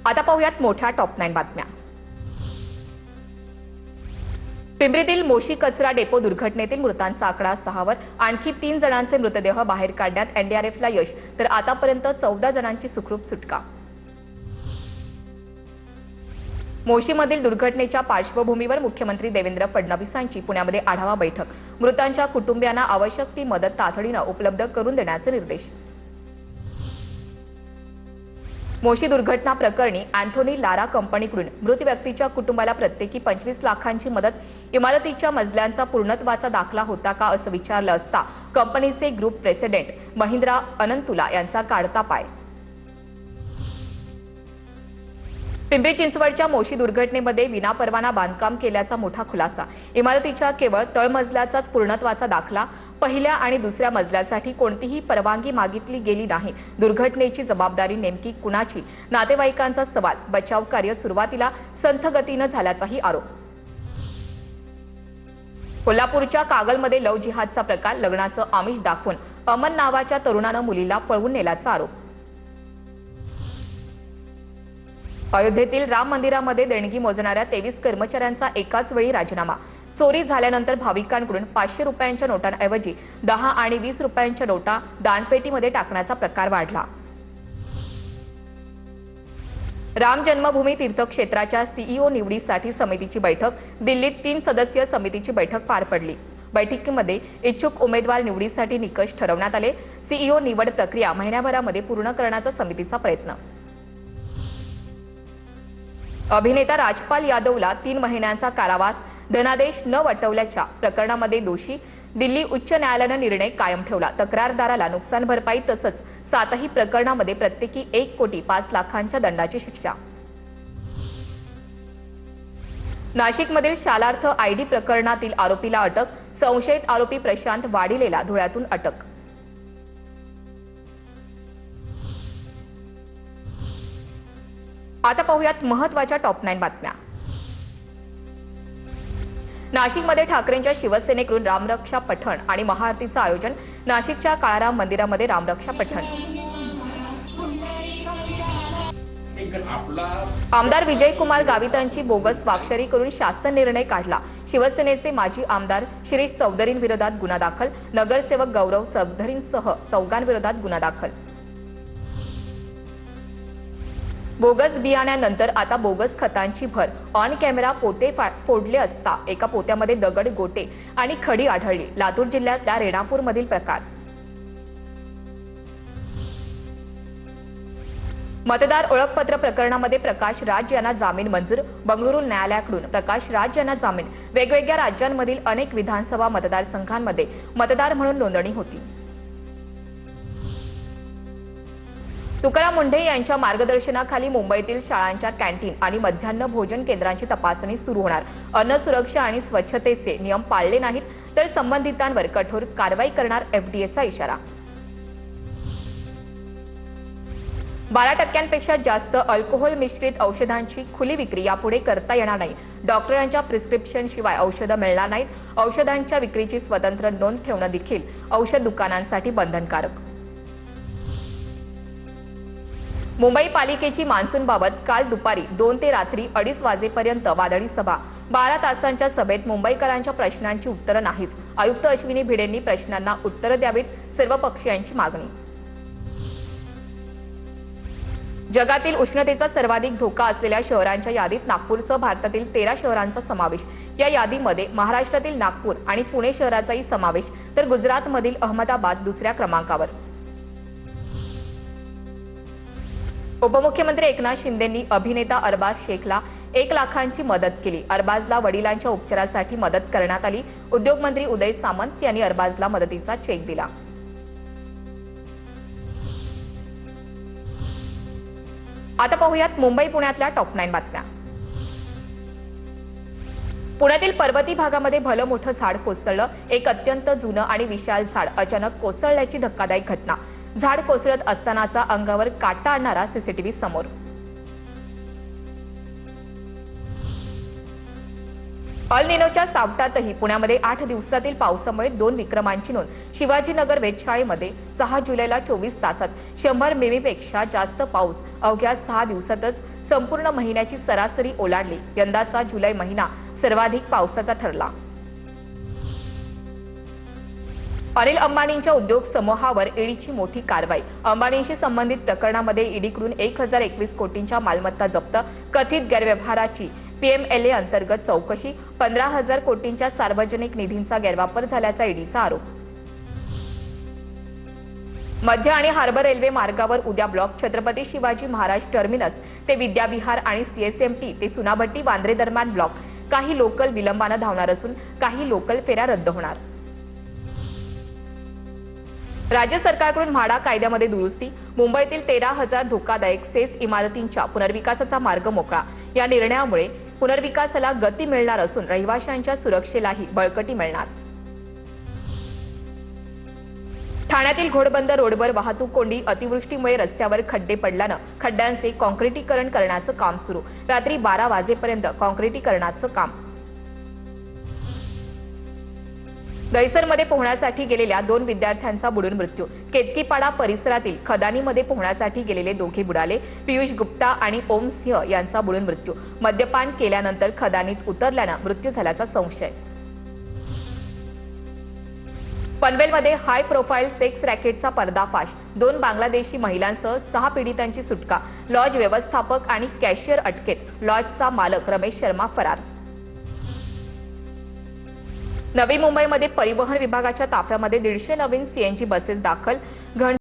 आता पाहूयात मोठ्या टॉप 9 बातम्या। पिंपरीतील मोशी कचरा डेपो दुर्घटनेतील मृतांचा आकडा 6 वर। आणखी 3 जणांचे मृतदेह बाहेर काढण्यात एनडीआरएफला यश, तर आतापर्यंत 14 जणांची सुखरूप सुटका। मोशीमधील दुर्घटनेच्या पार्श्वभूमीवर मुख्यमंत्री देवेंद्र फडणवीसांची पुण्यामध्ये आढावा बैठक। मृतांच्या कुटुंबियांना आवश्यक ती मदत तातडीने उपलब्ध करून देण्याचे निर्देश। मोशी दुर्घटना प्रकरणी अँथोनी लारा कंपनीकडून मृत व्यक्तीच्या कुटुंबाला प्रत्येकी 25 लाखांची मदत। इमारतीच्या मजल्यांचा पूर्णत्वाचा दाखला होता का असं विचारलं असता कंपनीचे ग्रुप प्रेसिडेंट महिंद्रा अनंतुला यांचा काढता पाय। पिंपरी चिंचवडच्या मोशी दुर्घटनेमध्ये विनापरवाना बांधकाम केल्याचा मोठा खुलासा। इमारतीच्या केवळ तळमजल्याचाच पूर्णत्वाचा दाखला, पहिल्या आणि दुसऱ्या मजल्यासाठी कोणतीही परवानगी मागितली गेली नाही। दुर्घटनेची जबाबदारी नेमकी कुणाची? नातेवाईकांचा सवाल। बचाव कार्य सुरुवातीला संथ गतीनं झाल्याचाही आरोप। कोल्हापूरच्या कागलमध्ये लव्ह जिहादचा प्रकार, लग्नाचं आमिष दाखवून अमन नावाच्या तरुणानं मुलीला पळवून नेल्याचा आरोप। अयोध्येतील राम मंदिरामध्ये देणगी मोजणाऱ्या 23 कर्मचाऱ्यांचा एकाच वेळी राजीनामा। चोरी झाल्यानंतर भाविकांकडून 500 रुपयांच्या नोटांऐवजी 10 आणि 20 रुपयांच्या नोटा दानपेटीमध्ये टाकण्याचा प्रकार वाढला। राम जन्मभूमी तीर्थक्षेत्राच्या सीईओ निवडीसाठी समितीची बैठक। दिल्लीत 3 सदस्यीय समितीची बैठक पार पडली। बैठकीमध्ये इच्छुक उमेदवार निवडीसाठी निकष ठरवण्यात आले। सीईओ निवड प्रक्रिया महिन्याभरामध्ये पूर्ण करण्याचा समितीचा प्रयत्न। अभिनेता राजपाल यादवला 3 महिन्यांचा कारावास, धनादेश न वटवल्याच्या प्रकरणामध्ये दोषी। दिल्ली उच्च न्यायालयाने निर्णय कायम ठेवला। तक्रारदाराला नुकसान भरपाई तसंच 7ही प्रकरणामध्ये प्रत्येकी 1,05,00,000च्या दंडाची शिक्षा। नाशिकमधील शालार्थ आयडी प्रकरणातील आरोपीला अटक। संशयित आरोपी प्रशांत वाडिलेला धुळ्यातून अटक। आता पाहूयात महत्त्वाच्या टॉप 9 बातम्या। नाशिकमध्ये ठाकरेंच्या शिवसेनेकडून रामरक्षा पठण आणि महाआरतीचं आयोजन। नाशिकच्या काळाराम मंदिरामध्ये रामरक्षा पठण। आमदार विजयकुमार गावितांची बोगस स्वाक्षरी करून शासन निर्णय काढला। शिवसेनेचे माजी आमदार शिरीष चौधरींविरोधात गुन्हा दाखल। नगरसेवक गौरव चौधरींसह 4 विरोधात गुन्हा दाखल। बोगस बियाण्यानंतर आता बोगस खतांची भर। ऑन कॅमेरा पोते फोडले असता एका पोत्यामध्ये दगड, गोटे आणि खडी आढळली। लातूर जिल्ह्यातल्या रेणापूरमधील प्रकार। मतदार ओळखपत्र प्रकरणामध्ये प्रकाश राज यांना जामीन मंजूर। बंगळुरू न्यायालयाकडून प्रकाश राज यांना जामीन। वेगवेगळ्या राज्यांमधील अनेक विधानसभा मतदारसंघांमध्ये मतदार म्हणून नोंदणी होती। तुकाराम मुंढे यांच्या मार्गदर्शनाखाली मुंबईतील शाळांच्या कॅन्टीन आणि मध्यान्ह भोजन केंद्रांची तपासणी सुरू होणार। अन्न सुरक्षा आणि स्वच्छतेचे नियम पाळले नाहीत तर संबंधितांवर कठोर कारवाई करणार, एफडीएचा इशारा। 12% जास्त अल्कोहोल मिश्रित औषधांची खुली विक्री यापुढे करता येणार नाही। डॉक्टरांच्या प्रिस्क्रिप्शन शिवाय औषधं मिळणार नाहीत। औषधांच्या विक्रीची स्वतंत्र नोंद ठेवणं देखील औषध दुकानांसाठी बंधनकारक। मुंबई पालिकेची मान्सूनबाबत काल दुपारी 2 ते रात्री 2:30 वाजेपर्यंत वादळी सभा। 12 तासांच्या सभेत मुंबईकरांच्या प्रश्नांची उत्तरं नाहीच। आयुक्त अश्विनी भिडेंनी प्रश्नांना उत्तरं द्यावीत, सर्व पक्षीयांची मागणी। जगातील उष्णतेचा सर्वाधिक धोका असलेल्या शहरांच्या यादीत नागपूरसह भारतातील 13 शहरांचा समावेश। या यादीमध्ये महाराष्ट्रातील नागपूर आणि पुणे शहराचाही समावेश, तर गुजरातमधील अहमदाबाद दुसऱ्या क्रमांकावर। उपमुख्यमंत्री एकनाथ शिंदेंनी अभिनेता अरबाज शेखला 1 लाखांची मदत केली। अरबाजला वडिलांच्या उपचारासाठी मदत करण्यात आली। उद्योगमंत्री उदय सामंत यांनी अरबाजला मदतीचा चेक दिला। आता पाहूयात मुंबई पुण्यातल्या टॉप 9 बातम्या। पुण्यातील पर्वती भागामध्ये भलं मोठं झाड कोसळलं। एक अत्यंत जुनं आणि विशाल झाड अचानक कोसळल्याची धक्कादायक घटना। झाड कोसळत असतानाचा अंगावर काटा आणणारा सीसीटीव्ही समोर। अल निनोच्या सावटातही पुण्यामध्ये 8 दिवसातील पावसामुळे 2 विक्रमांची नोंद. शिवाजीनगर वेधशाळेमध्ये 6 जुलैला 24 तासात 100 मिमीपेक्षा जास्त पाऊस. अवघ्या 6 दिवसातच संपूर्ण महिन्याची सरासरी ओलांडली. यंदाचा जुलै महिना सर्वाधिक पावसाचा ठरला. अनिल अंबानींच्या उद्योग समूहावर ईडीची मोठी कारवाई. अंबानींशी संबंधित प्रकरणामध्ये ईडीकडून 1021 कोटींच्या मालमत्ता जप्त. कथित गैरव्यवहाराची पीएमएलए अंतर्गत चौकशी. 15,000 कोटींच्या सार्वजनिक निधींचा गैरवापर झाल्याचा ईडीचा आरोप. मध्य आणि हार्बर रेल्वे मार्गावर उद्या ब्लॉक. छत्रपती शिवाजी महाराज टर्मिनस ते विद्याविहार आणि सीएसएमटी ते चुनाभट्टी वांद्रे दरम्यान ब्लॉक. काही लोकल विलंबानं धावणार असून काही लोकल फेऱ्या रद्द होणार. राज्य सरकारकडून म्हाडा कायद्यामध्ये दुरुस्ती. मुंबईतील 13,000 धोकादायक सेस इमारतींच्या पुनर्विकासाचा मार्ग मोकळा. या निर्णयामुळे पुनर्विकासाला गती मिळणार असून रहिवाशांच्या सुरक्षेलाही बळकटी मिळणार. ठाण्यातील घोडबंदर रोडवर वाहतूक कोंडी. अतिवृष्टीमुळे रस्त्यावर खड्डे पडल्यानं खड्ड्यांचे कॉन्क्रिटीकरण करण्याचं काम सुरू. रात्री 12 वाजेपर्यंत कॉन्क्रिटीकरणाचं काम. दहिसरमध्ये पोहण्यासाठी गेलेल्या 2 विद्यार्थ्यांचा बुडून मृत्यू. केतकीपाडा परिसरातील खदानीमध्ये पोहण्यासाठी गेलेले दोघे बुडाले. पियुष गुप्ता आणि ओम सिंह यांचा बुडून मृत्यू. मद्यपान केल्यानंतर खदानीत उतरल्यानं मृत्यू झाल्याचा संशय. पनवेलमध्ये हाय प्रोफाईल सेक्स रॅकेटचा पर्दाफाश. 2 बांगलादेशी महिलांसह 6 पीडितांची सुटका. लॉज व्यवस्थापक आणि कॅशियर अटकेत. लॉजचा मालक रमेश शर्मा फरार. नवी मुंबईमध्ये परिवहन विभागाच्या ताफ्यामध्ये 150 नवीन सीएनजी बसेस दाखल.